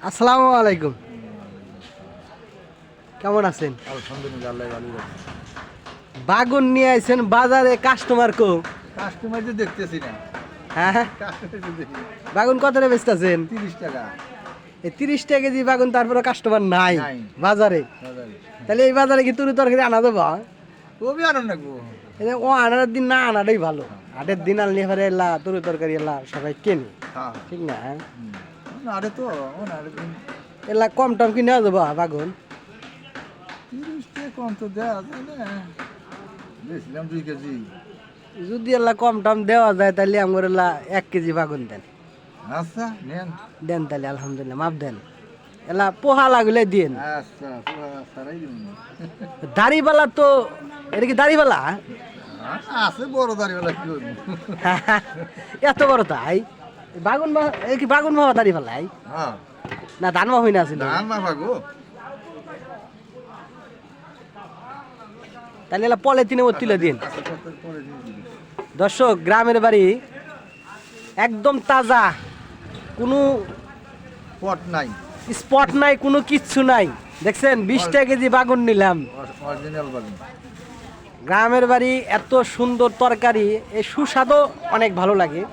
আসসালামু আলাইকুম। কেমন আছেন? আলহামদুলিল্লাহ, আল্লাহ ভালো রাখছে। বাগুন নিয়ে আইছেন বাজারে, কাস্টমার কো? কাস্টমার যে দেখতেছি না, হ্যাঁ, কাস্টমার যে দেখি বাগুন কত রে বেচতেছেন? 30 টাকা এই 30 টাকা কেজি বাগুন, তারপরে কাস্টমার নাই নাই। বাজারে। বাজারে। তাহলে এই বাজারে কি তুরি তরকারি আনা দেবো? কবি আনন্দ রাখবো। এই যে ও আনার দিন না আনাটাই ভালো। হাটের দিন আনলে এবারে এলা তুরি তরকারি এলা সবাই কেনে, হ্যাঁ ঠিক না? আরে তো আরে এলা কম টম কিনে দেবো বাগুন। 30 টাকা কম তো দেওয়া যায় না, বেশিলাম 2 কেজি। যদি এলা কম টম দেওয়া যায় তাহলে আমার এলা 1 কেজি বাগুন দেন। আচ্ছা নেন। দেন তাহলে, আলহামদুলিল্লাহ, মাপ দেন। এলা পোহা লাগলে দিন। আচ্ছা সারাই দিন। দাড়িওয়ালা তো, এটা কি দাড়িওয়ালা? আছে বড় দাঁড়িয়ে কি করবো। এত বড় তাই? বাগুন এই কি বাগুন মামা দাড়িওয়ালাই হ্যাঁ না ধান মা হইনা আছে? ধান না ভাগো। তাহলে এলা পলিথিনে তুলে দিন। আচ্ছা পরে দিয়ে দিবি। দর্শক, গ্রামের বাড়ি, একদম তাজা, কোনো পট নাই, স্পট নাই, কোনো কিচ্ছু নাই। দেখছেন 20 টাকা কেজি বাগুন নিলাম। অরিজিনাল বাগুন। গ্রামের বাড়ি, এত সুন্দর তরকারি, এই সুস্বাদও অনেক ভালো লাগে।